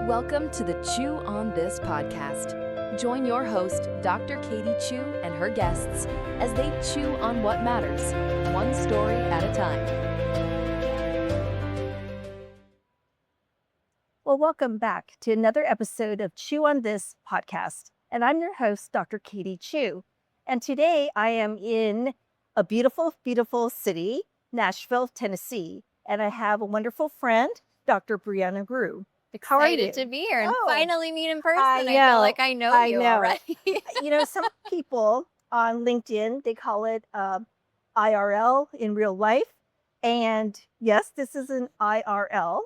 Welcome to the Chew on This podcast. Join your host, Dr. Katie Chew, and her guests as they chew on what matters, one story at a time. Well, welcome back to another episode of Chew on This podcast. And I'm your host, Dr. Katie Chew. And today I am in a beautiful, beautiful city, Nashville, Tennessee. And I have a wonderful friend, Dr. Brianna Rhue. How are you? Excited to be here and Oh, finally meet in person. I I know. feel like I know you already. You know, some people on LinkedIn, they call it IRL, in real life. And yes, this is an IRL,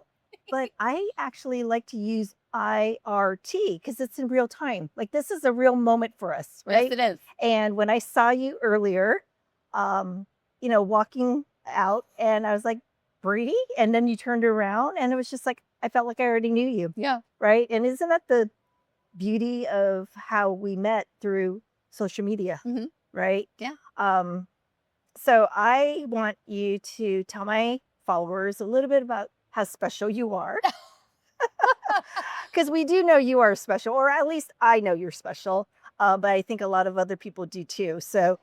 but I actually like to use IRT because it's in real time. Like, this is a real moment for us, right? Yes, it is. And when I saw you earlier, walking out, and I was like, Bree? And then you turned around, and it was just like, I felt like I already knew you. Yeah. Right? And isn't that the beauty of how we met through social media? Mm-hmm. Right? Yeah. So I want you to tell my followers a little bit about how special you are. Because we do know you are special, or at least I know you're special, but I think a lot of other people do too. So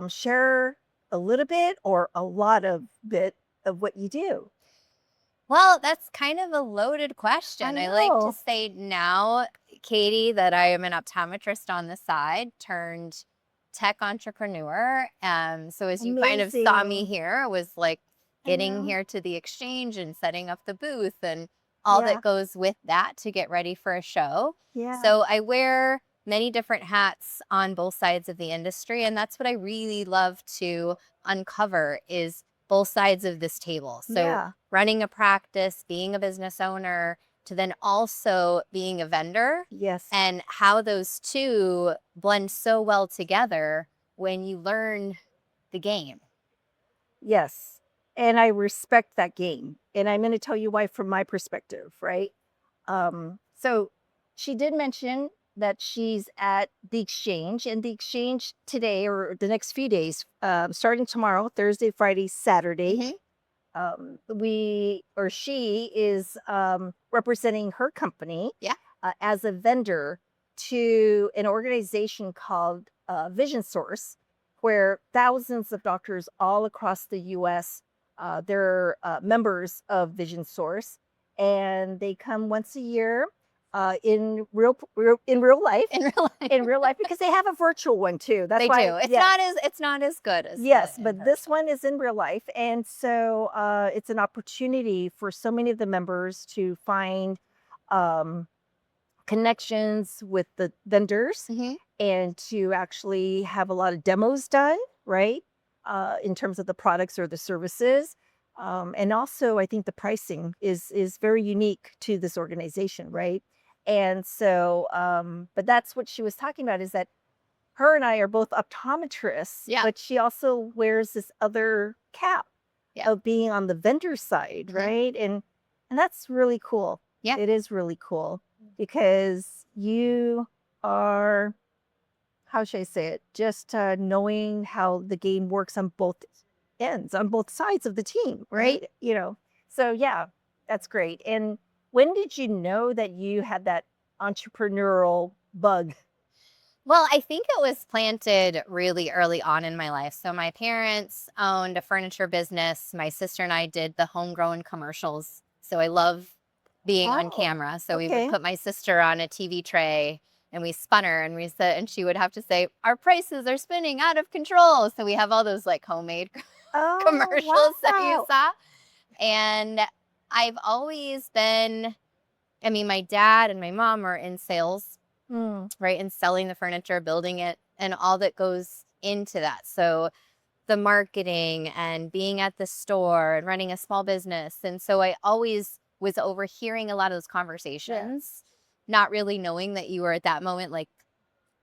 share a little bit or a lot of bit of what you do. Well, that's kind of a loaded question. I like know. to say now, Katie, that I am an optometrist on the side turned tech entrepreneur. So as you kind of saw me Amazing. here, I was like I getting know. here to the exchange and setting up the booth and all Yeah. that goes with that to get ready for a show. Yeah. So I wear many different hats on both sides of the industry. And that's what I really love to uncover is both sides of this table. So Yeah. running a practice, being a business owner, to then also being a vendor, Yes. and how those two blend so well together when you learn the game. Yes. And I respect that game. And I'm going to tell you why from my perspective, right? So she did mention that she's at the exchange, and the exchange today or the next few days, starting tomorrow, Thursday, Friday, Saturday, she is representing her company as a vendor to an organization called Vision Source, where thousands of doctors all across the U.S. They're members of Vision Source, and they come once a year in real life. In real life. In real life, because they have a virtual one too. That's They why do. It's not as good as yes, the but in-person. this one is in real life, and so it's an opportunity for so many of the members to find connections with the vendors and to actually have a lot of demos done, right? In terms of the products or the services. And also, I think the pricing is very unique to this organization, right? And so, but that's what she was talking about, is that her and I are both optometrists, but she also wears this other cap of being on the vendor side, right? And that's really cool. Yeah. It is really cool because you are, how should I say it? Just knowing how the game works on both ends, on both sides of the team, right? You know, so yeah, that's great. And when did you know that you had that entrepreneurial bug? Well, I think it was planted really early on in my life. So my parents owned a furniture business. My sister and I did the homegrown commercials. So I love being on camera. So we would put my sister on a TV tray and we spun her and we said, and she would have to say, our prices are spinning out of control. So we have all those like homemade commercials that you saw. And I've always been, I mean, my dad and my mom are in sales, right? And selling the furniture, building it, and all that goes into that. So the marketing and being at the store and running a small business. And so I always was overhearing a lot of those conversations, not really knowing that you were at that moment, like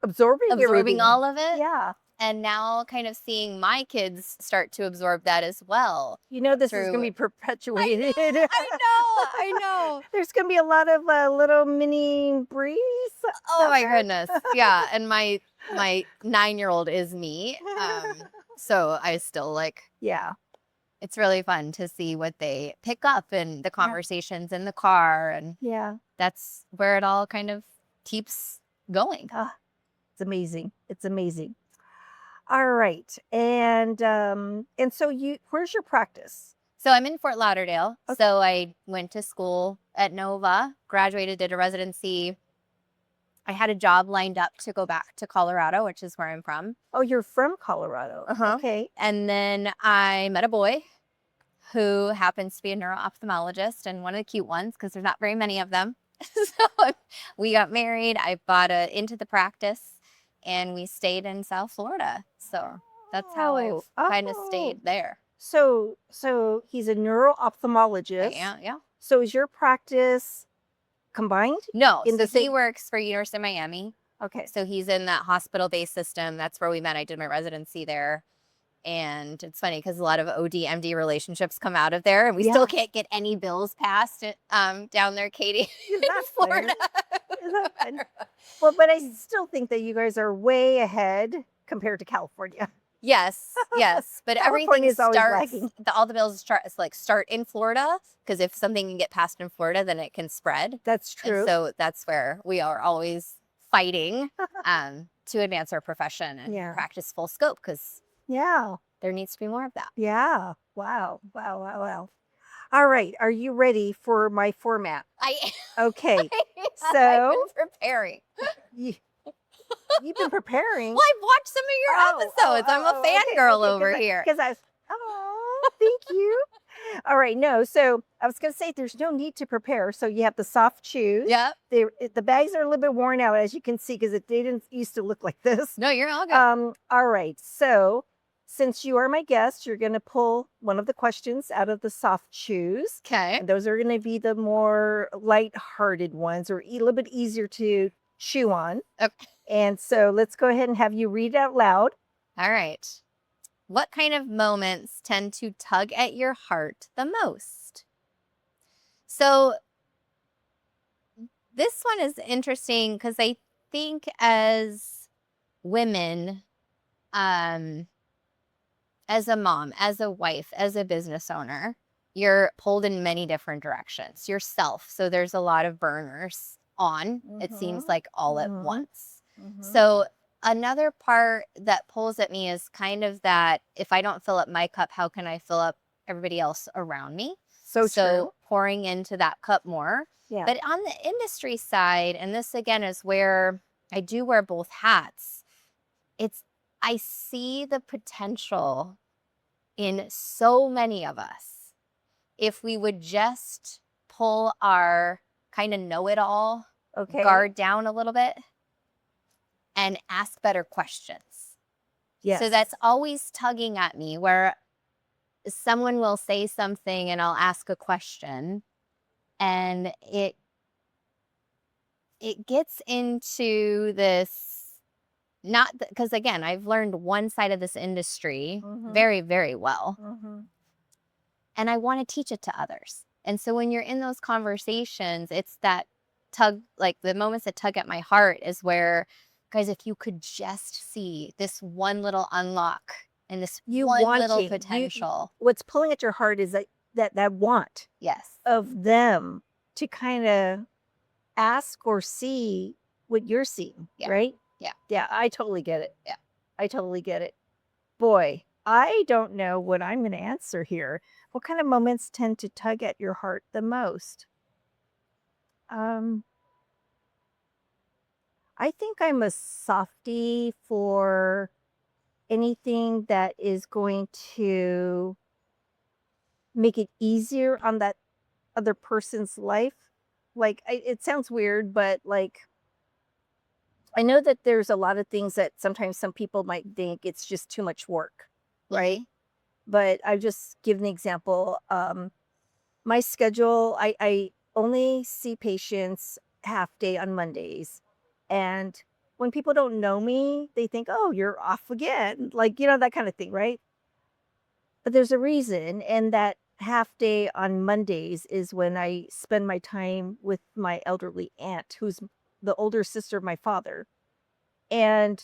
absorbing all of it. Yeah. And now kind of seeing my kids start to absorb that as well. You know, this is going to be perpetuated. I know. There's going to be a lot of little mini Brees. Oh my goodness. Yeah. And my 9-year-old is me. So I still like, it's really fun to see what they pick up and the conversations in the car. And Yeah. that's where it all kind of keeps going. It's amazing. It's amazing. All right. And so where's your practice? So I'm in Fort Lauderdale. Okay. So I went to school at Nova, graduated, did a residency. I had a job lined up to go back to Colorado, which is where I'm from. Oh, you're from Colorado. Okay. And then I met a boy who happens to be a neuro-ophthalmologist, and one of the cute ones because there's not very many of them. So we got married. I bought into the practice, and we stayed in South Florida. So that's how I've kind of stayed there. So he's a neuro-ophthalmologist. Yeah. So is your practice combined? No, so he works for University of Miami. Okay. So he's in that hospital-based system. That's where we met. I did my residency there. And it's funny because a lot of OD-MD relationships come out of there, and we still can't get any bills passed down there, Katie, in Florida. Is that fun? Well, but I still think that you guys are way ahead compared to California. Yes. But everything is always starts, lagging. all the bills start in Florida, because if something can get passed in Florida, then it can spread. That's true. And so that's where we are always fighting to advance our profession and practice full scope, because there needs to be more of that. Yeah. Wow. All right. Are you ready for my format? Okay. So I've been preparing. You've been preparing. Well, I've watched some of your episodes. I'm a fangirl over here. Thank you. All right. No, so I was going to say there's no need to prepare. So you have the soft chews. Yep. The bags are a little bit worn out, as you can see, because they didn't used to look like this. No, you're all good. All right. So since you are my guest, you're going to pull one of the questions out of the soft chews. Okay. And those are going to be the more lighthearted ones, or a little bit easier to chew on. Okay. And so let's go ahead and have you read out loud. All right. What kind of moments tend to tug at your heart the most? So this one is interesting because I think as women, as a mom, as a wife, as a business owner, you're pulled in many different directions yourself. So there's a lot of burners on, it seems like, all at once. So another part that pulls at me is kind of that if I don't fill up my cup, how can I fill up everybody else around me? So true. Pouring into that cup more. Yeah. But on the industry side, and this again is where I do wear both hats, I see the potential in so many of us if we would just pull our kind of know-it-all guard down a little bit and ask better questions. Yes. So that's always tugging at me, where someone will say something and I'll ask a question, and it gets into this, not because again, I've learned one side of this industry very, very well. And I want to teach it to others. And so when you're in those conversations, it's that tug, like the moments that tug at my heart is where, guys, if you could just see this one little unlock and this one little potential. What's pulling at your heart is that want of them to kind of ask or see what you're seeing, right? Yeah, I totally get it. Yeah. I totally get it. Boy, I don't know what I'm going to answer here. What kind of moments tend to tug at your heart the most? I think I'm a softie for anything that is going to make it easier on that other person's life. Like, it sounds weird, but like, I know that there's a lot of things that sometimes some people might think it's just too much work, right? But I just give an example. My schedule, I only see patients half day on Mondays. And when people don't know me, they think, oh, you're off again. Like, that kind of thing, right? But there's a reason. And that half day on Mondays is when I spend my time with my elderly aunt, who's the older sister of my father. And,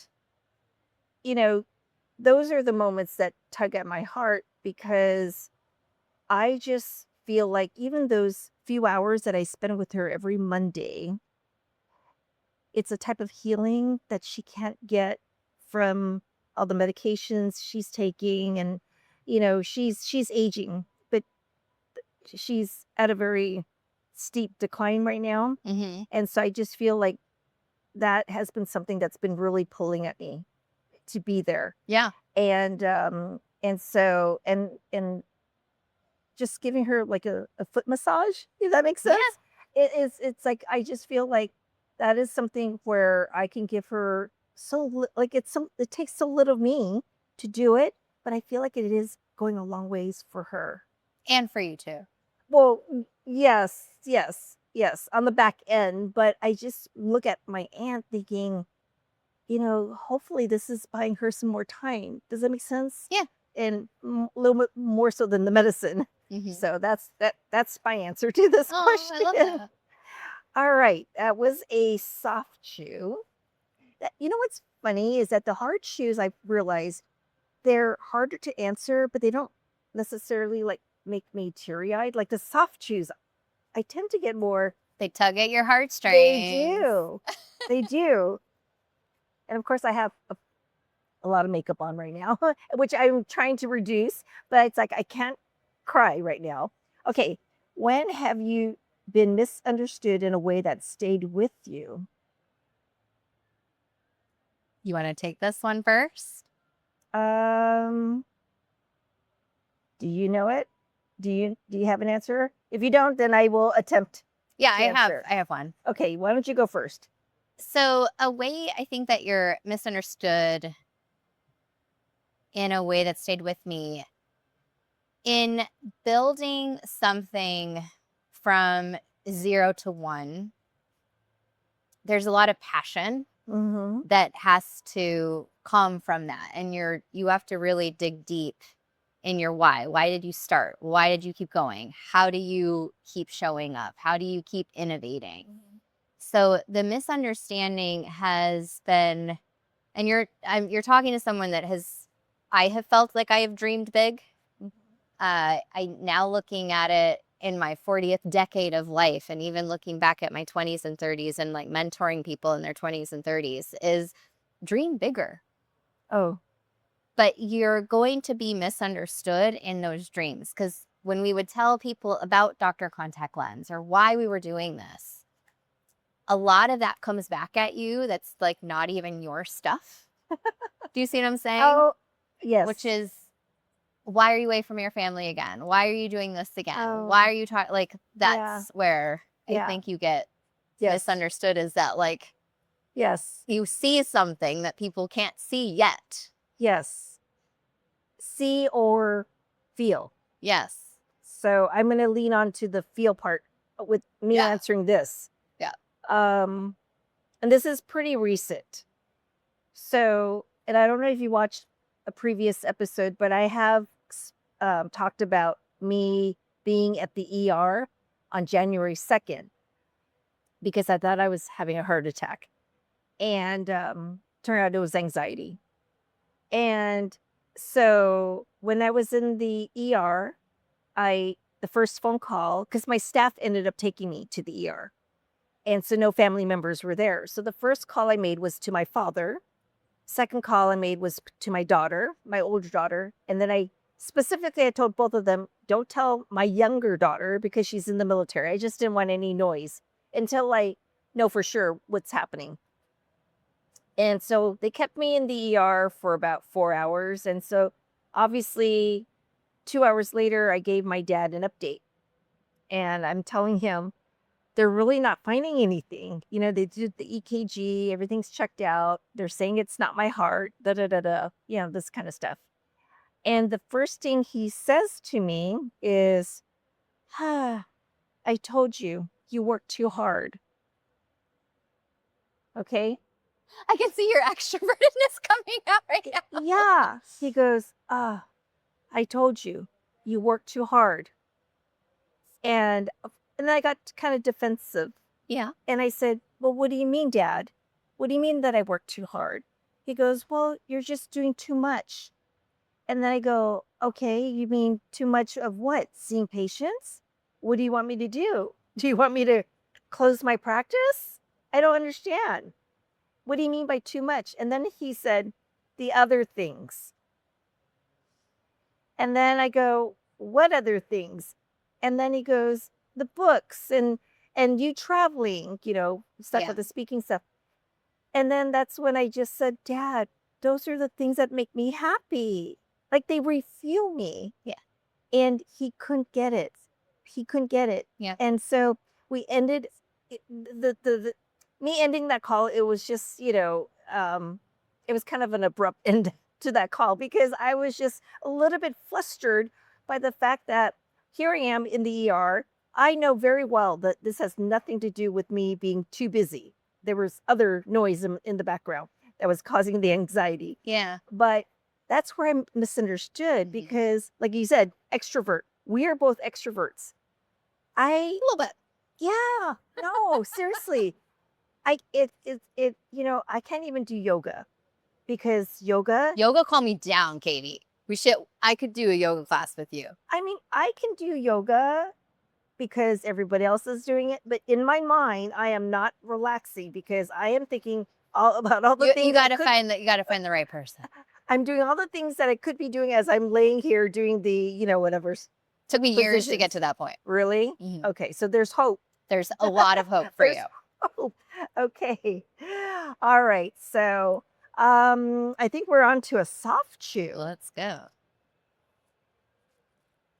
those are the moments that tug at my heart, because I just feel like even those few hours that I spend with her every Monday, it's a type of healing that she can't get from all the medications she's taking. And, she's aging, but she's at a very steep decline right now. Mm-hmm. And so I just feel like that has been something that's been really pulling at me to be there. Yeah. And so and just giving her like a foot massage, if that makes Yeah. sense. It's like I just feel like that is something where I can give her like it takes so little of me to do it, but I feel like it is going a long ways for her. And for you too. Well, yes, on the back end, but I just look at my aunt thinking, hopefully this is buying her some more time. Does that make sense? Yeah. And a little bit more so than the medicine. Mm-hmm. So that's my answer to this Oh, question. I love that. All right, that was a soft shoe. What's funny is that the hard shoes, I've realized they're harder to answer, but they don't necessarily like make me teary-eyed. Like the soft shoes, I tend to get more. They tug at your heartstrings. They do. They do. And of course, I have a lot of makeup on right now, which I'm trying to reduce, but it's like I can't cry right now. Okay, when have you been misunderstood in a way that stayed with you? You want to take this one first? Do you know it? Do you have an answer? If you don't, then I will attempt. Yeah, to answer. I have one. Okay, why don't you go first? So a way I think that you're misunderstood in a way that stayed with me in building something from 0 to 1. There's a lot of passion Mm-hmm. that has to come from that. And you have to really dig deep in your why. Why did you start? Why did you keep going? How do you keep showing up? How do you keep innovating? Mm-hmm. So the misunderstanding has been, and you're talking to someone that I have felt like I have dreamed big. I now looking at it in my 40th decade of life, and even looking back at my 20s and 30s and like mentoring people in their 20s and 30s, is dream bigger. Oh. But you're going to be misunderstood in those dreams, because when we would tell people about Dr. Contact Lens or why we were doing this, a lot of that comes back at you that's like not even your stuff. Do you see what I'm saying? Oh, yes. Which is, why are you away from your family again? Why are you doing this again? Oh. Why are you talking? Like, that's Yeah. where I Yeah. think you get Yes. misunderstood, is that like Yes. you see something that people can't see yet. Yes. See or feel. Yes. So I'm going to lean on to the feel part with me Yeah. answering this. Yeah. And this is pretty recent. So, and I don't know if you watched a previous episode, but I have talked about me being at the ER on January 2nd because I thought I was having a heart attack. And turned out it was anxiety. And so when I was in the ER, the first phone call, because my staff ended up taking me to the ER. And so no family members were there. So the first call I made was to my father. Second call I made was to my daughter, my older daughter. And then I told both of them, don't tell my younger daughter because she's in the military. I just didn't want any noise until I know for sure what's happening. And so they kept me in the ER for about 4 hours. And so obviously 2 hours later, I gave my dad an update. And I'm telling him, they're really not finding anything. They did the EKG, everything's checked out. They're saying it's not my heart, this kind of stuff. And the first thing he says to me is, I told you, you work too hard. Okay? I can see your extrovertedness coming out right now. Yeah. He goes, I told you, you work too hard. And I got kind of defensive. Yeah. And I said, well, what do you mean, Dad? What do you mean that I work too hard? He goes, well, you're just doing too much. And then I go, okay, you mean too much of what? Seeing patients? What do you want me to do? Do you want me to close my practice? I don't understand. What do you mean by too much? And then he said, the other things. And then I go, what other things? And then he goes, the books and you traveling, stuff Yeah. with the speaking stuff. And then that's when I just said, Dad, those are the things that make me happy. Like they refuel me. Yeah. And he couldn't get it. He couldn't get it. Yeah. And so we ended me ending that call. It was just, it was kind of an abrupt end to that call because I was just a little bit flustered by the fact that here I am in the ER. I know very well that this has nothing to do with me being too busy. There was other noise in the background that was causing the anxiety. Yeah. But that's where I misunderstood because, like you said, extrovert. We are both extroverts. A little bit. Yeah, no, seriously. I can't even do yoga because yoga. Yoga calm me down, Katie. I could do a yoga class with you. I mean, I can do yoga because everybody else is doing it, but in my mind, I am not relaxing because I am thinking about all the things. You gotta find the right person. I'm doing all the things that I could be doing as I'm laying here doing the, whatever. Took me years to get to that point. Really? Mhm. Okay, so there's hope. There's a lot of hope for you. Hope. Okay. All right. So I think we're on to a soft chew. Let's go.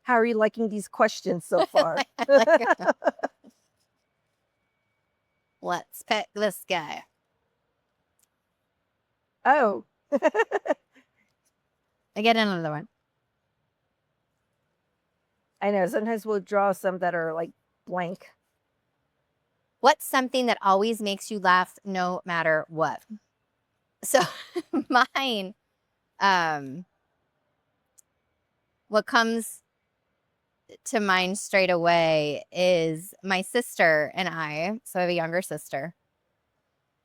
How are you liking these questions so far? Let's pick this guy. Oh. I get another one. I know. Sometimes we'll draw some that are like blank. What's something that always makes you laugh no matter what? So mine, what comes to mind straight away is my sister and I. So I have a younger sister.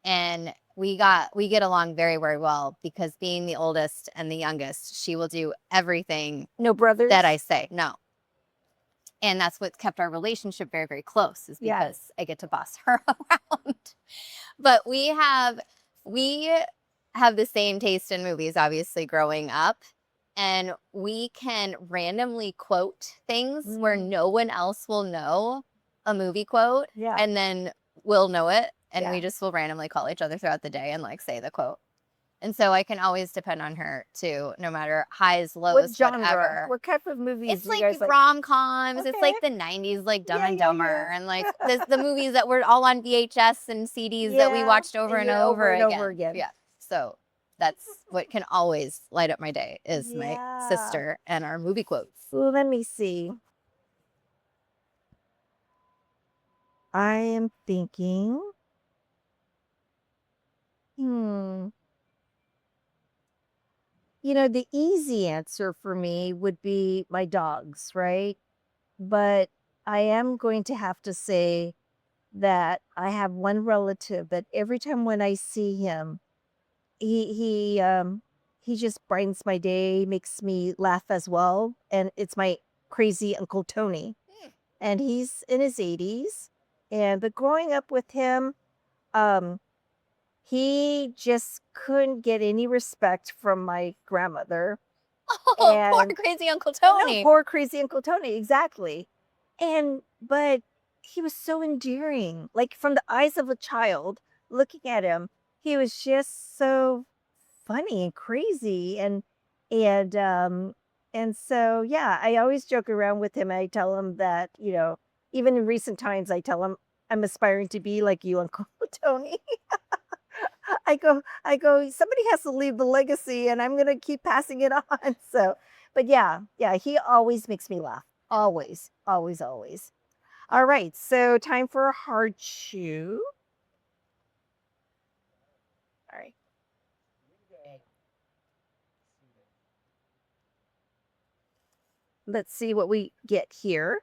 And we get along very, very well because being the oldest and the youngest, she will do everything. No brothers? That I say. No. And that's what kept our relationship very, very close is because I get to boss her around. But we have the same taste in movies, obviously, growing up. And we can randomly quote things where no one else will know a movie quote. Yeah. And then we'll know it. And we just will randomly call each other throughout the day and like say the quote. And so I can always depend on her too, no matter highs, lows, What genre? whatever. What type of movies? It's do you guys like rom-coms. Okay. It's like the 90s, like Dumb and Yeah, Dumber. yeah. And like the movies that were all on VHS and CDs that we watched over and over again. Yeah. So that's what can always light up my day is my sister and our movie quotes. Well, let me see. I am thinking. The easy answer for me would be my dogs, right? But I am going to have to say that I have one relative that every time when I see him, he just brightens my day, makes me laugh as well, and it's my crazy Uncle Tony. And he's in his 80s, but growing up with him, he just couldn't get any respect from my grandmother. Oh, poor crazy Uncle Tony. No, poor crazy Uncle Tony, exactly. But he was so endearing. Like from the eyes of a child looking at him, he was just so funny and crazy. And so yeah, I always joke around with him. I tell him that, even in recent times, I tell him I'm aspiring to be like you, Uncle Tony. I go, somebody has to leave the legacy and I'm going to keep passing it on. So, but yeah, he always makes me laugh. Always, always, always. All right. So time for a hard chew. All right. Let's see what we get here.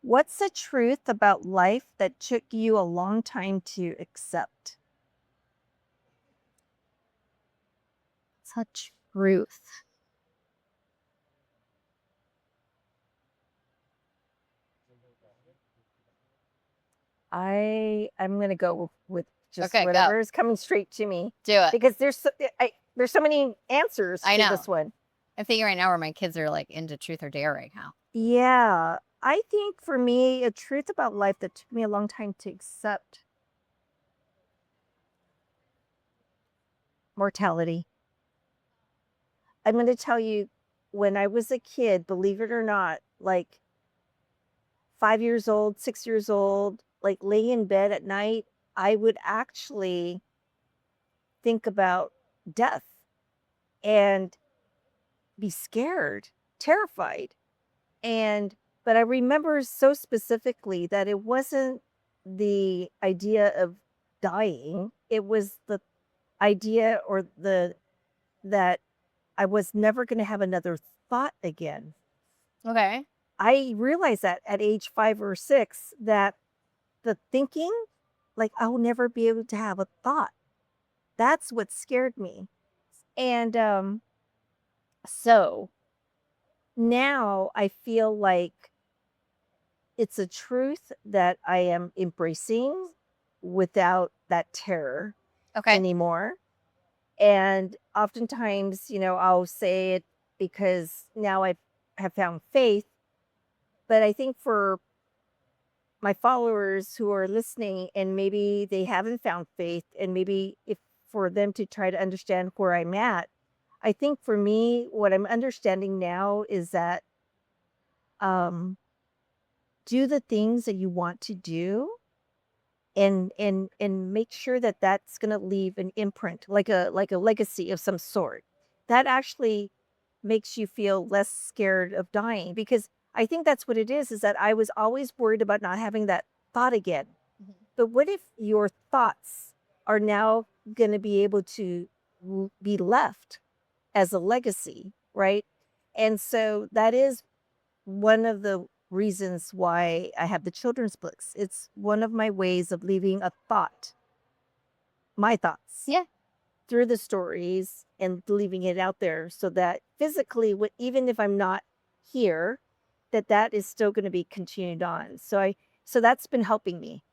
What's the truth about life that took you a long time to accept? Such truth. I'm gonna go with just Okay, go. whatever is coming straight to me Do it. because there's so many answers I to know. this one. I'm thinking right now where my kids are like into truth or dare right now. Yeah, I think for me, a truth about life that took me a long time to accept: mortality. I'm going to tell you, when I was a kid, believe it or not, like 5 years old, 6 years old, like lay in bed at night, I would actually think about death and be scared, terrified. But I remember so specifically that it wasn't the idea of dying, it was the idea or that I was never going to have another thought again. Okay. I realized that at age 5 or 6 that the thinking, like I'll never be able to have a thought. That's what scared me. And so now I feel like it's a truth that I am embracing without that terror Okay. anymore. And oftentimes, I'll say it because now I have found faith. But I think for my followers who are listening and maybe they haven't found faith, and maybe if for them to try to understand where I'm at, I think for me, what I'm understanding now is that um, do the things that you want to do, and make sure that that's going to leave an imprint, like a legacy of some sort. That actually makes you feel less scared of dying, because I think that's what it is that I was always worried about not having that thought again. Mhm. But what if your thoughts are now going to be able to be left as a legacy, right? And so that is one of the reasons why I have the children's books. It's one of my ways of leaving a thought, my thoughts, Yeah. through the stories and leaving it out there so that physically, even if I'm not here, that is still going to be continued on. So that's been helping me,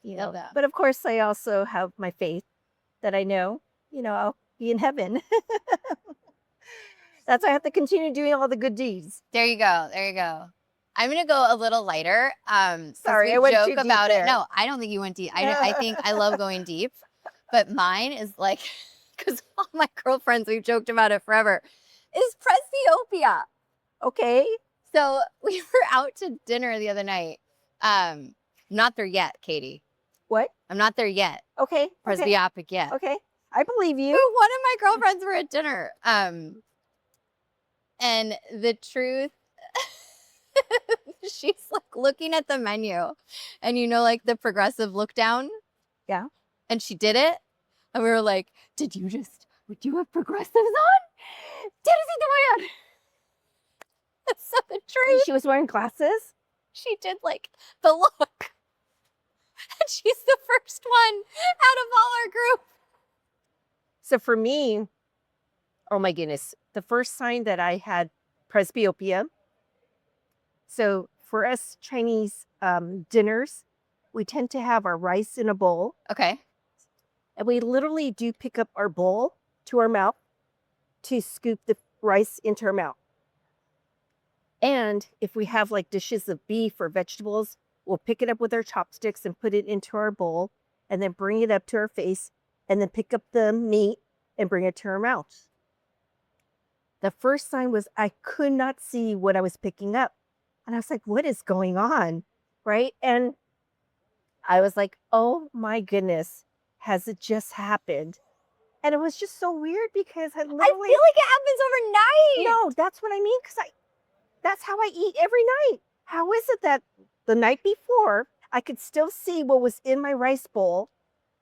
Love that. But of course, I also have my faith that I know, I'll be in heaven. That's why I have to continue doing all the good deeds. There you go. There you go. I'm gonna go a little lighter. Sorry, We I went joke too deep about it. there. No, I don't think you went deep. I think I love going deep, but mine is like, because all my girlfriends, we've joked about it forever, is presbyopia. Okay. So we were out to dinner the other night. Not there yet, Katie. What? I'm not there yet. Okay. Presbyopic yet. Okay. I believe you. But one of my girlfriends were at dinner. And the truth, she's like looking at the menu and like the progressive look down. Yeah. And she did it. And we were like, would you have progressives on? Did you see the man? So the truth. She was wearing glasses? She did like the look. And she's the first one out of all our group. So for me, oh my goodness, the first sign that I had presbyopia. So for us Chinese dinners, we tend to have our rice in a bowl. Okay. And we literally do pick up our bowl to our mouth to scoop the rice into our mouth. And if we have like dishes of beef or vegetables, we'll pick it up with our chopsticks and put it into our bowl and then bring it up to our face and then pick up the meat and bring it to our mouth. The first sign was I could not see what I was picking up. And I was like, what is going on? Right? And I was like, oh my goodness, has it just happened? And it was just so weird because I literally... I feel like it happens overnight. No, that's what I mean, because that's how I eat every night. How is it that the night before, I could still see what was in my rice bowl,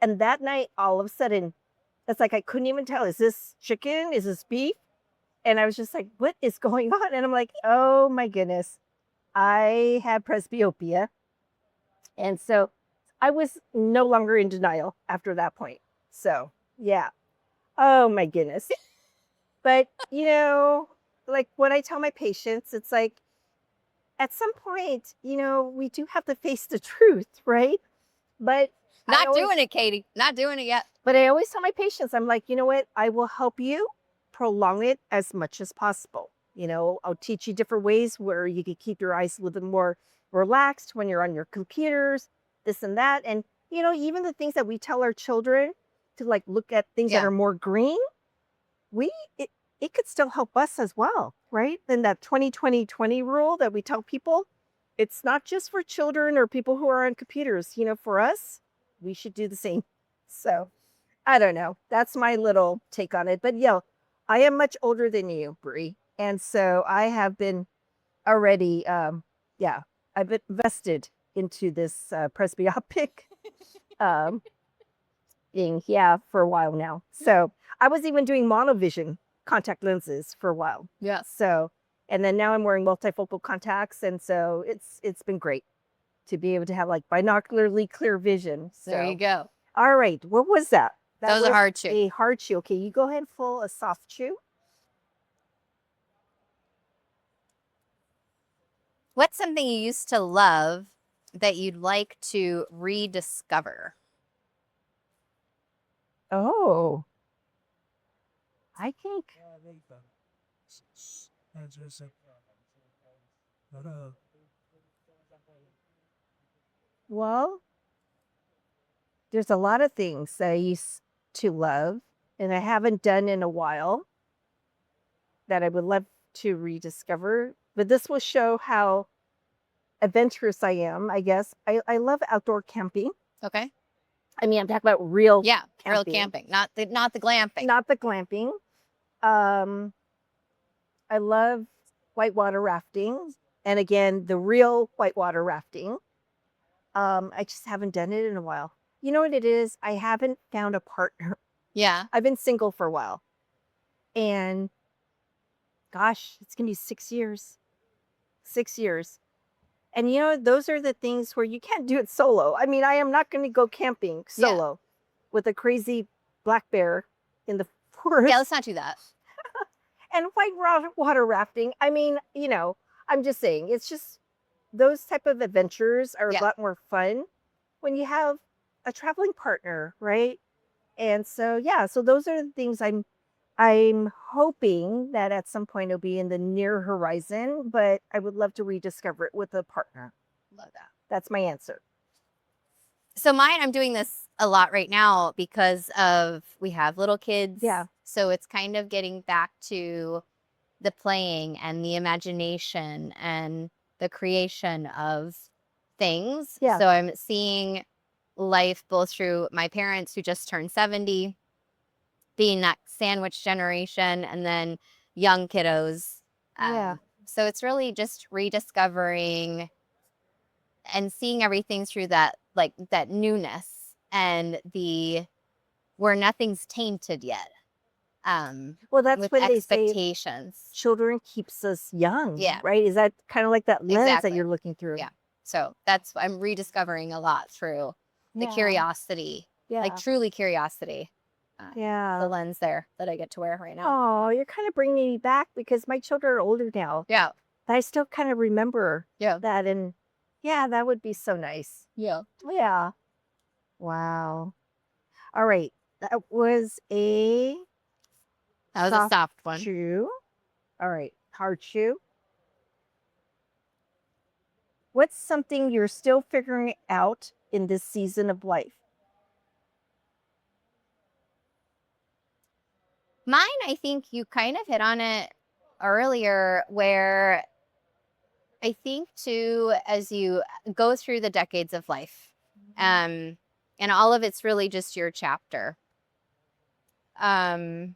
and that night, all of a sudden, it's like I couldn't even tell, is this chicken? Is this beef? And I was just like, what is going on? And I'm like, oh my goodness, I have presbyopia. And so I was no longer in denial after that point. So, yeah. Oh my goodness. But, like when I tell my patients, it's like, at some point, we do have to face the truth, right? But Not doing it, Katie. Not doing it yet. But I always tell my patients, I'm like, you know what? I will help you prolong it as much as possible. I'll teach you different ways where you can keep your eyes a little bit more relaxed when you're on your computers, this and that. And, even the things that we tell our children to like look at things that Yeah. are more green, it could still help us as well, right? Then that 20-20-20 rule that we tell people, it's not just for children or people who are on computers. For us, we should do the same. So I don't know. That's my little take on it. But I am much older than you, Brie. And so I have been already, I've invested into this presbyopic thing, for a while now. So I was even doing monovision contact lenses for a while. Yeah. So, and then now I'm wearing multifocal contacts. And so it's been great to be able to have like binocularly clear vision. So There you go. all right. What was that? That was a hard chew. A hard chew. Okay, you go ahead and pull a soft chew. What's something you used to love that you'd like to rediscover? Oh, I think. Well, there's a lot of things that I used to love and I haven't done in a while that I would love to rediscover. But this will show how adventurous I am, I guess. I love outdoor camping. Okay. I mean, I'm talking about real Yeah, real camping. camping, not the glamping. Not the glamping. I love whitewater rafting. And again, the real whitewater rafting. I just haven't done it in a while. You know what it is? I haven't found a partner. Yeah. I've been single for a while. And gosh, it's going to be 6 years. 6 years. And those are the things where you can't do it solo. I mean, I am not going to go camping solo with a crazy black bear in the forest. Yeah, let's not do that. And whitewater rafting. I mean, I'm just saying, it's just those type of adventures are a lot more fun when you have a traveling partner, right? And so, so those are the things I'm hoping that at some point it'll be in the near horizon, but I would love to rediscover it with a partner. Love that. That's my answer. So mine, I'm doing this a lot right now because we have little kids. Yeah. So it's kind of getting back to the playing and the imagination and the creation of things. Yeah. So I'm seeing life both through my parents who just turned 70, being that sandwich generation, and then young kiddos. So it's really just rediscovering and seeing everything through that, like that newness and where nothing's tainted yet. Well, that's with when expectations. They say children keeps us young. Yeah. Right? Is that kind of like that lens Exactly. that you're looking through? Yeah. So I'm rediscovering a lot through the curiosity, like truly curiosity. The lens there that I get to wear right now. Oh, you're kind of bringing me back because my children are older now. Yeah. But I still kind of remember that. And that would be so nice. Yeah. Yeah. Wow. All right. That was a soft one. chew. All right. Hard chew. What's something you're still figuring out in this season of life? Mine, I think you kind of hit on it earlier, where I think too, as you go through the decades of life, and all of it's really just your chapter, that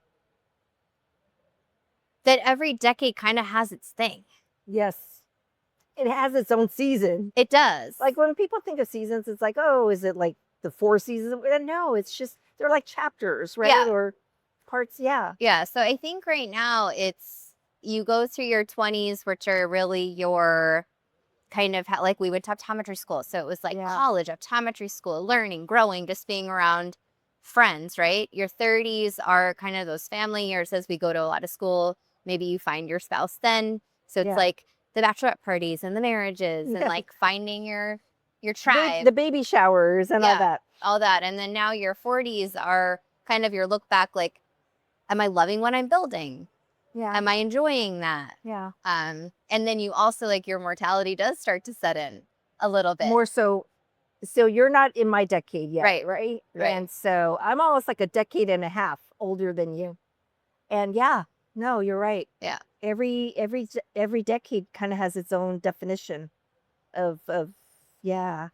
every decade kind of has its thing. Yes. It has its own season. It does. Like when people think of seasons, it's like, oh, is it like the 4 seasons? No, it's just, they're like chapters, right? Yeah. Or parts, yeah. Yeah, so I think right now you go through your 20s, which are really your kind of, like we went to optometry school. So it was like college, optometry school, learning, growing, just being around friends, right? Your 30s are kind of those family years as we go to a lot of school. Maybe you find your spouse then. So it's like the bachelorette parties and the marriages and like finding your your tribe. The baby showers and all Yeah, that. all that. And then now your 40s are kind of your look back, like, am I loving what I'm building? Yeah. Am I enjoying that? Yeah. And then you also, like, your mortality does start to set in a little bit. More so. So you're not in my decade yet, Right. right? Right. And so I'm almost like a decade and a half older than you. And yeah, no, you're right. Yeah. Every decade kind of has its own definition of yeah.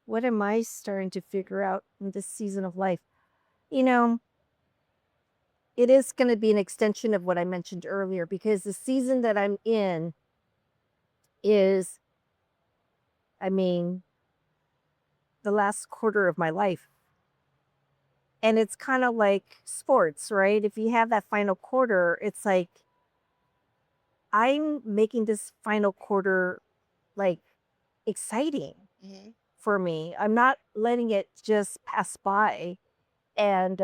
What am I starting to figure out in this season of life? You know, it is going to be an extension of what I mentioned earlier, because the season that I'm in is, I mean, the last quarter of my life. And it's kind of like sports, right? If you have that final quarter, it's like I'm making this final quarter like exciting for me. I'm not letting it just pass by. And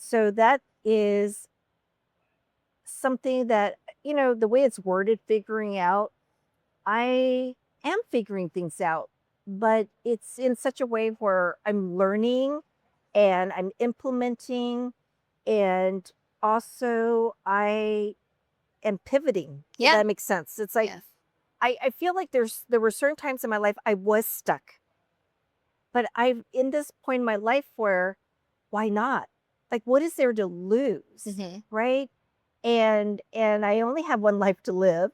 so that is something that, the way it's worded, figuring out, I am figuring things out, but it's in such a way where I'm learning and I'm implementing, and also I am pivoting. If Yeah. that makes sense. It's like, Yes. I feel like there were certain times in my life I was stuck, but I've in this point in my life where, why not? Like, what is there to lose, right? And I only have one life to live,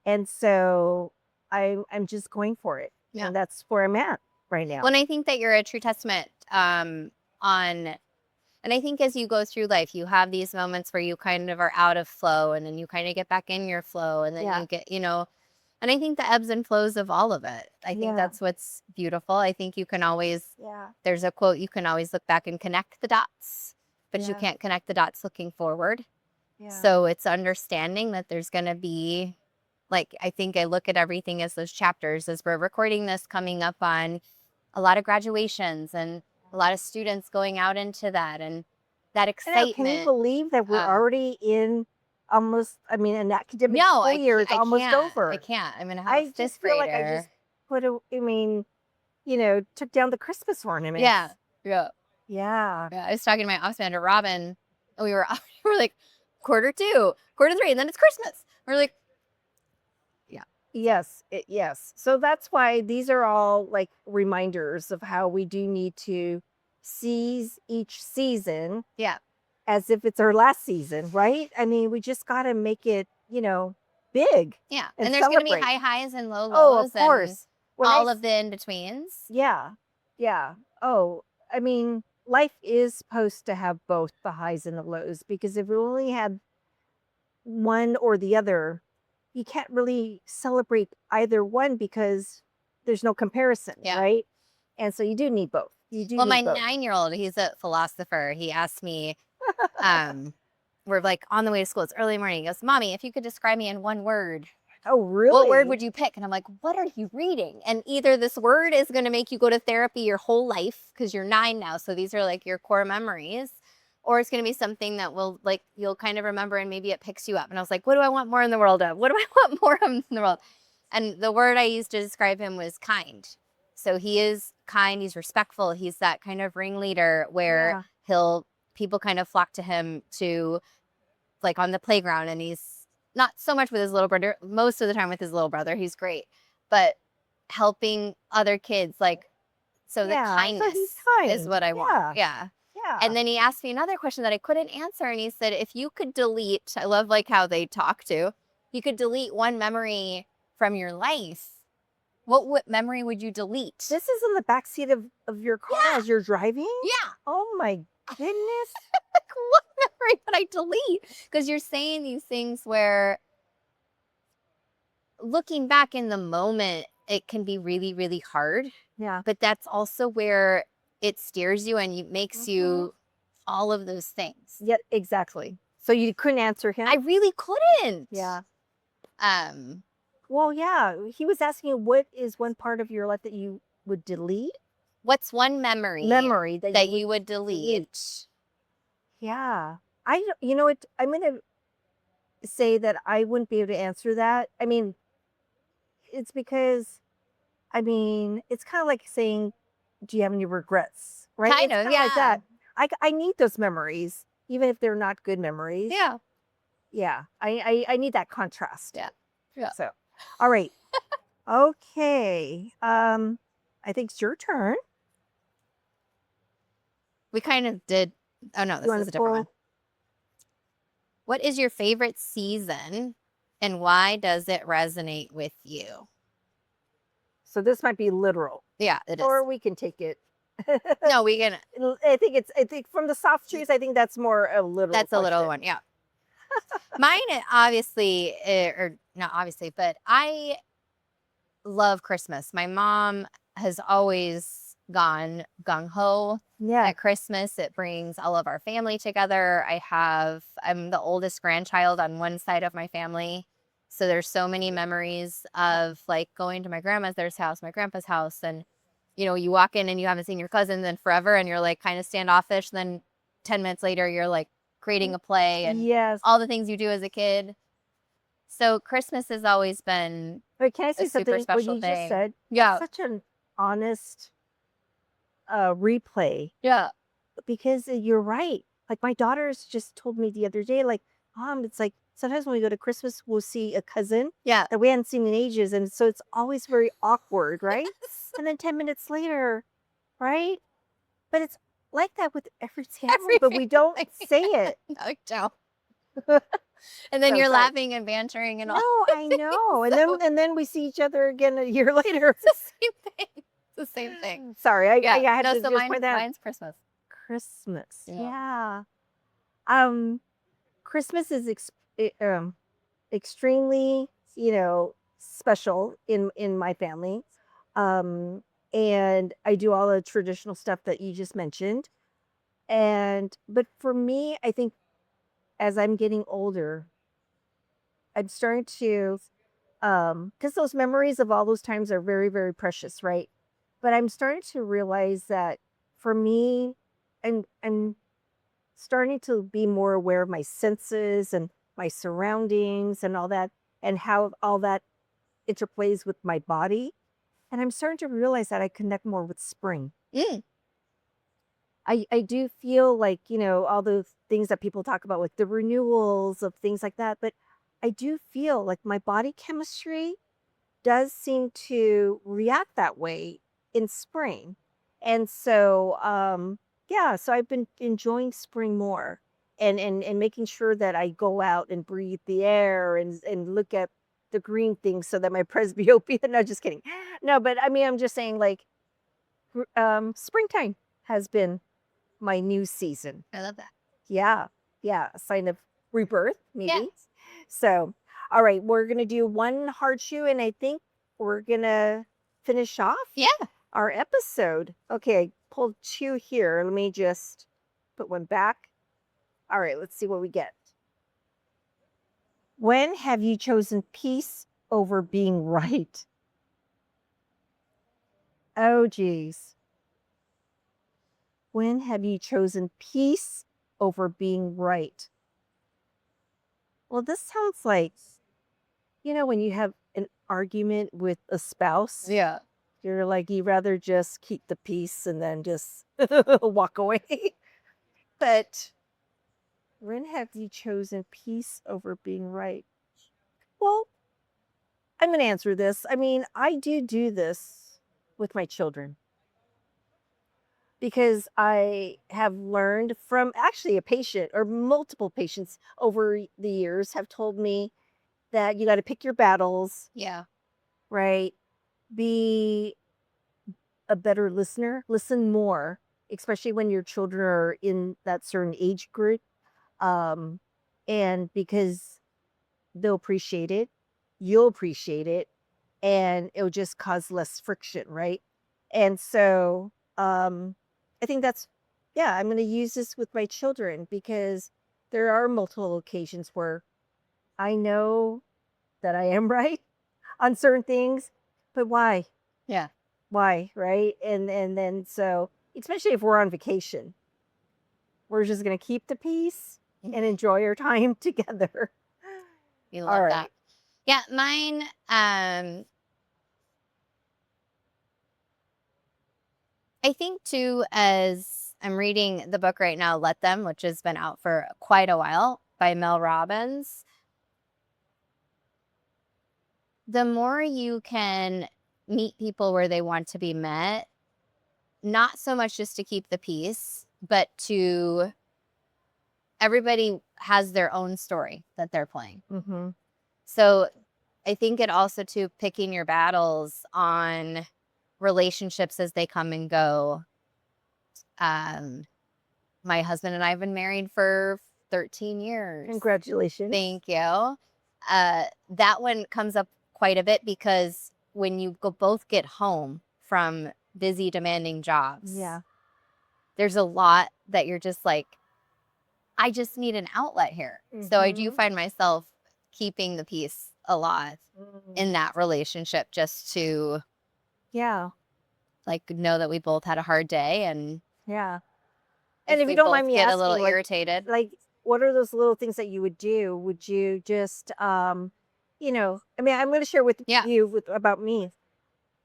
and so I'm just going for it, Yeah. and that's where I'm at right now. Well, and I think that you're a true testament on, and I think as you go through life, you have these moments where you kind of are out of flow, and then you kind of get back in your flow, and then Yeah. you get, and I think the ebbs and flows of all of it. I think Yeah. that's what's beautiful. I think you can always, Yeah. there's a quote, you can always look back and connect the dots, but you Yeah. can't connect the dots looking forward. Yeah. So it's understanding that there's going to be, like, I think I look at everything as those chapters. As we're recording this, coming up on a lot of graduations and a lot of students going out into that, and that I know, excitement. can you believe that we're already in almost, an academic No, school year is I almost can't. over. I can't. I'm going to have I a fifth just feel like I grader. just took down the Christmas ornaments. Yeah. Yeah. Yeah. Yeah. I was talking to my office manager, Robin, and we were like, quarter 2, quarter 3, and then it's Christmas. We're like, Yes. Yes. So that's why these are all like reminders of how we do need to seize each season yeah. as if it's our last season, right? I mean, we just got to make it, big. Yeah. And And there's going to be celebrate. high highs and low Oh, lows of course. and all of the in-betweens. Yeah. Yeah. Oh, I mean, life is supposed to have both the highs and the lows, because if we only had one or the other, you can't really celebrate either one because there's no comparison, Yeah. right? And so you do need both. You do Well, my need both. 9-year-old, he's a philosopher. He asked me, we're like on the way to school. It's early morning. He goes, Mommy, if you could describe me in one word, Oh, really? what word would you pick? And I'm like, what are you reading? And either this word is going to make you go to therapy your whole life because you're 9 now. So these are like your core memories. Or it's going to be something that will, like, you'll kind of remember and maybe it picks you up. And I was like, what do I want more in the world of? What do I want more of in the world? And the word I used to describe him was kind. So he is kind. He's respectful. He's that kind of ringleader where people kind of flock to him to, like, on the playground. And he's not so much with his little brother, most of the time with his little brother. He's great. But helping other kids, like, so the kindness is what I want. Yeah. Yeah. And then he asked me another question that I couldn't answer. And he said, if you could delete, I love like how they talk to, you could delete one memory from your life, what memory would you delete? This is in the backseat of your car as you're driving? Yeah. Oh my goodness. Like, what memory would I delete? Because you're saying these things where looking back in the moment, it can be really, really hard. Yeah. But that's also where it steers you and makes you all of those things. Yeah, exactly. So you couldn't answer him? I really couldn't. Yeah. Well, yeah. He was asking you, what is one part of your life that you would delete? What's one memory that you would delete? Yeah. I'm say that I wouldn't be able to answer that. I mean, it's because, I mean, it's kind of like saying, do you have any regrets? Right? Kind It's of, kind of like yeah. that. I need those memories, even if they're not good memories. Yeah. Yeah. I need that contrast. Yeah. Yeah. So, all right. Okay. I think it's your turn. We kind of did. Oh, no, You this want is a to different one. pull? What is your favorite season and why does it resonate with you? So this might be literal, Yeah, it is. or we can take it. No, we can. I think from the soft trees, I think that's more a literal. That's a little one. Yeah. Mine, obviously, or not obviously, but I love Christmas. My mom has always gone gung ho Yeah. at Christmas. It brings all of our family together. I'm the oldest grandchild on one side of my family. So there's so many memories of like going to my grandmother's house, my grandpa's house. And, you know, you walk in and you haven't seen your cousins in forever and you're like kind of standoffish. Then 10 minutes later, you're like creating a play and Yes. all the things you do as a kid. So Christmas has always been Wait, can I say a super something? What special you just thing. said? Yeah. Such an honest replay, Yeah. because you're right. Like my daughters just told me the other day, like, it's like sometimes when we go to Christmas, we'll see a cousin Yeah. that we hadn't seen in ages, and so it's always very awkward, right? And then 10 minutes later, right? But it's like that with everything else, but we don't say it. No, you don't. And then So you're sorry. laughing and bantering and all. No, I know. So- And then we see each other again a year later. It's the same thing. It's the same thing. Sorry, I had No, to so just point that out. mine's Christmas. Christmas. Yeah. Yeah. Christmas is extremely, special in my family. And I do all the traditional stuff that you just mentioned. But for me, I think as I'm getting older, I'm starting to, because those memories of all those times are very, very precious, right? But I'm starting to realize that for me, I'm starting to be more aware of my senses and my surroundings and all that, and how all that interplays with my body. And I'm starting to realize that I connect more with spring. Mm. I do feel like, all the things that people talk about with the renewals of things like that, but I do feel like my body chemistry does seem to react that way in spring. And so, yeah, so I've been enjoying spring more, and making sure that I go out and breathe the air and look at the green things so that my presbyopia, no, just kidding. No, but I mean, I'm just saying, like, springtime has been my new season. I love that. Yeah. Yeah. A sign of rebirth, maybe. Yes. So, all right, we're going to do one hard shoe, and I think we're going to finish off Yeah. our episode. Okay, I pulled two here. Let me just put one back. All right, let's see what we get. When have you chosen peace over being right? Oh, geez. When have you chosen peace over being right? Well, this sounds like, when you have an argument with a spouse, Yeah. you're like, you rather just keep the peace and then just walk away. But when have you chosen peace over being right? Well, I'm going to answer this. I mean, I do this with my children, because I have learned from actually a patient, or multiple patients over the years have told me that you got to pick your battles, Yeah. right? Be a better listener, listen more, especially when your children are in that certain age group. And because they'll appreciate it, you'll appreciate it, and it'll just cause less friction, right? And so, I think yeah, I'm going to use this with my children, because there are multiple occasions where I know that I am right on certain things, but why? Yeah. Why, right? And then, so especially if we're on vacation, we're just going to keep the peace and enjoy our time together. You All love that. right. Yeah, mine, I think too, as I'm reading the book right now, Let Them, which has been out for quite a while by Mel Robbins. The more you can meet people where they want to be met, not so much just to keep the peace, but to everybody has their own story that they're playing. Mm-hmm. So I think it also to picking your battles on relationships as they come and go. My husband and I have been married for 13 years. Congratulations. Thank you. That one comes up quite a bit because when you both get home from busy, demanding jobs, Yeah. there's a lot that you're just like, I just need an outlet here. So I do Mhm. find myself keeping the peace a lot in that relationship just to Yeah. like know that we both had a hard day, and Yeah. And if if you we don't mind both me get a little asking, irritated. like, what are those little things that you would do? Would you just, I mean, I'm going to share with Yeah. you about me.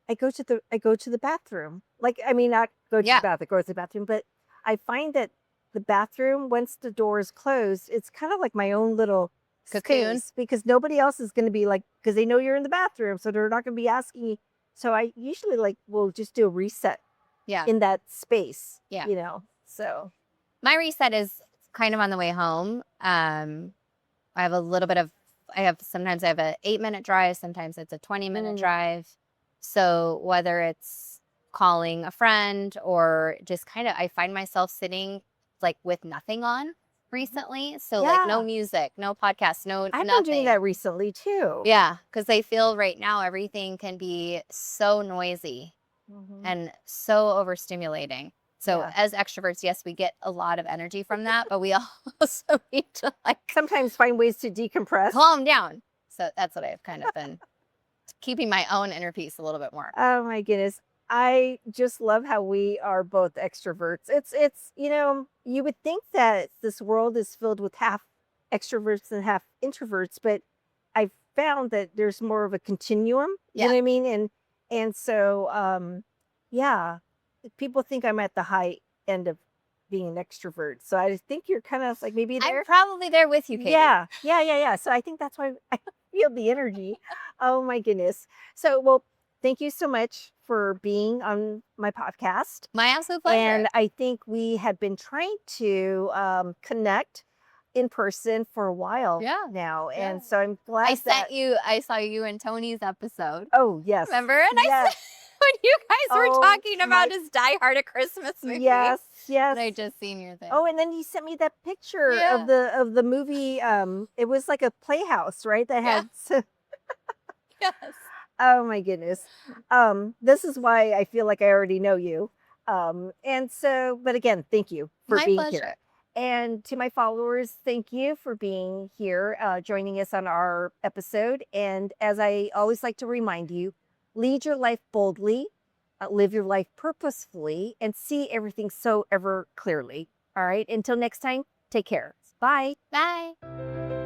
I go to the bathroom. Like, I mean, not go to the Yeah. bathroom, go to the bathroom, but I find that the bathroom, once the door is closed, it's kind of like my own little Cocoon. space because nobody else is going to be like, because they know you're in the bathroom, so they're not going to be asking you. So I usually will just do a reset Yeah. in that space. Yeah. So My reset is kind of on the way home. I have a little bit of, sometimes I have a 8-minute drive, sometimes it's a 20-minute drive. So whether it's calling a friend or just kind of, I find myself sitting like with nothing on recently. So like no yeah, music, no podcast, no I've been doing nothing. that recently too. Yeah, because I feel right now everything can be so noisy Mhm. and so overstimulating. So Yeah. as extroverts, yes, we get a lot of energy from that, but we also need to like Sometimes find ways to decompress. calm down. So that's what I've kind of been keeping my own inner peace a little bit more. Oh my goodness. I just love how we are both extroverts. You would think that this world is filled with half extroverts and half introverts, but I've found that there's more of a continuum, you Yeah. know what I mean? And so yeah, people think I'm at the high end of being an extrovert. So I think you're kind of like maybe there. I'm probably there with you, Katie. Yeah. So I think that's why I feel the energy. Oh my goodness. So, well, thank you so much for being on my podcast. My absolute pleasure. And I think we had been trying to connect in person for a while now. Yeah. And so I'm glad I saw you in Tony's episode. Oh, yes. Remember? And I Yes. said, when you guys were Oh, talking my- about his Die Hard a Christmas movie. Yes. And I just seen your thing. Oh, and then you sent me that picture Yeah. of the movie. It was like a playhouse, right? That had Yes. Oh my goodness. This is why I feel like I already know you. And so, but again, thank you for My being pleasure. here. And to my followers, thank you for being here, joining us on our episode. And as I always like to remind you, lead your life boldly, live your life purposefully, and see everything so ever clearly. All right. Until next time, take care. Bye. Bye.